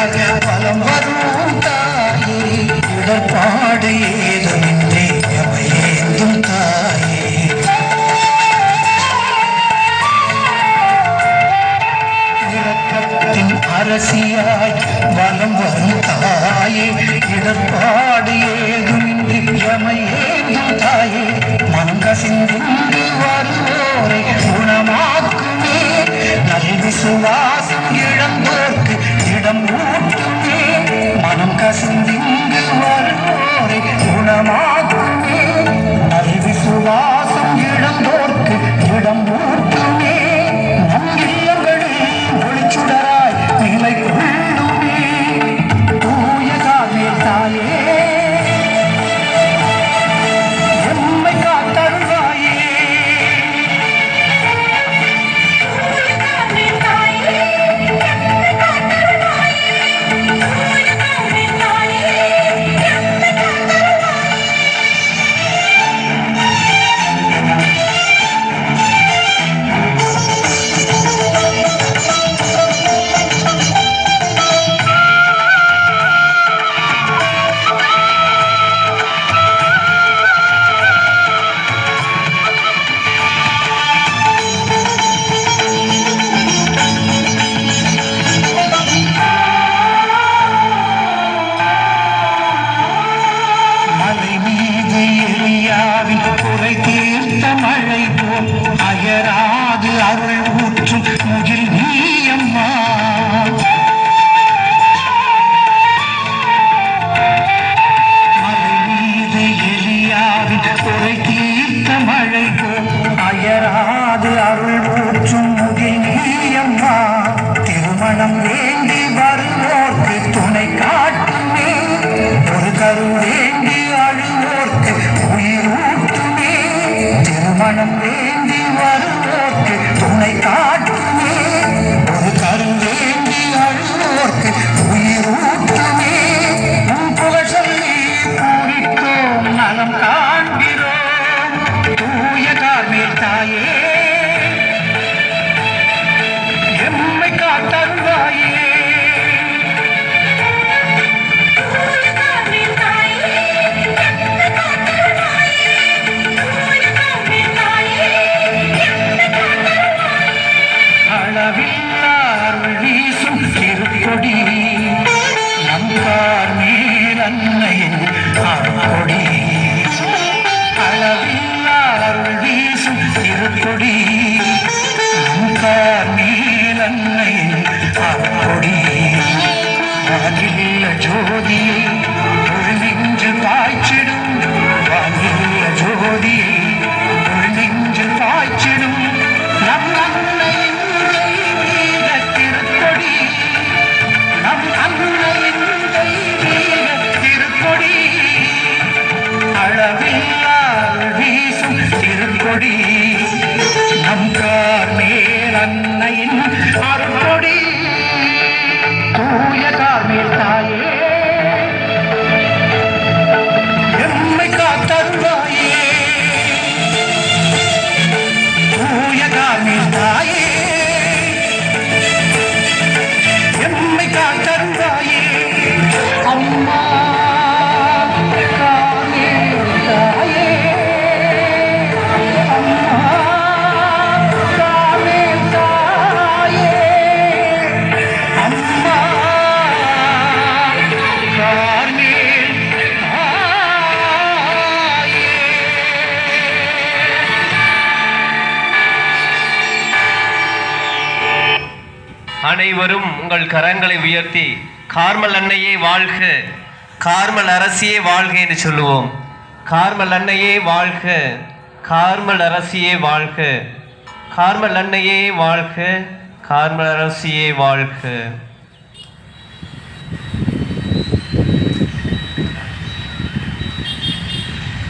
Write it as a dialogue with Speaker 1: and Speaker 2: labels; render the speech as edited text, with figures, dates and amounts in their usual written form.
Speaker 1: அரசியாய் வலம் வரும் தாயே இடர்பாடு ஏதுமின்றி எமையேந்தும் தாயே இரக்கத்தின் அரசியாய் வலம் வரும் தாயே இடர்பாடு ஏதுமின்றி எமையேந்தும் தாயே மங்கசிந்து வருவோரை குணமாக்குமே நல்விசுவாசம் இழந்தோர்க்கு இடம் ஊட்டுமே மனம் கசிந்திங்கு வருவோரை குணமாக்குமே நல்விசுவாசம் இழந்தோர்க்கு இடம் ஊட்டுமே நம் இல்லங்களில் ஒளிச்சுடராய் நிலை கொள்ளுமே தூய காவிய தாயே குறை தீர்த்த மழை போல் அயராது அருள் ஊற்றும் முகில் நீயம்மா மலை மீது எலியாவின் குறை தீர்த்த மழை போல் அயராது அருள் ஊற்றும் முகில் நீயம்மா திருமணம் வேண்டி வருவோர்க்கு துணை காட்டுமே ஒரு கரு வேண்டி அழுவோர்க்கு உயிர் திருமணம் வேண்டி வருவோர்க்கு துணை காட்டுமே ஒரு கரு வேண்டி அழுவோர்க்கு உயிர் ஊட்டுமே உன் புகழ் சொல்லி பூரித்தோம் நலம் காண்கிறோம் தூய கார்மேல் தாயே எம்மை காத்தருள்வாயே திருக்கொடி நம் கார்மேல் அன்னையின் அருள்கொடி அளவில்லா அருள் வீசும் திருக்கொடி நம் கார்மேல் அன்னையின் அருள்கொடி வானில்ல ஜோதியை ஒரு நெஞ்சு பாய்ச்சிடும் வானில்ல ஜோதியை ஒரு நெஞ்சு பாய்ச்சிடும் நம் அன்னையின் திருக்கொடி அளவில்லால் வீசும் திருக்கொடி நம் கார்மேல் அன்னையின் அருள்கொடி தூய கார்மேல் தாயே எம்மை காத்தருள்வாயே தூய கார்மேல் தாயே எம்மை காத்தருள்வாயே அம்மா கார்மேல் தாயே அம்மா கார்மேல் தாயே அம்மா கார்மேல் தாயே.
Speaker 2: அனைவரும் உங்கள் கரங்களை உயர்த்தி கார்மல் அன்னையே வாழ்க, கார்மல் அரசியே வாழ்க என்று சொல்லுவோம். கார்மல் அன்னையே வாழ்க, கார்மல் அரசியே வாழ்க, கார்மல் அன்னையே வாழ்க, கார்மல் அரசியே வாழ்க.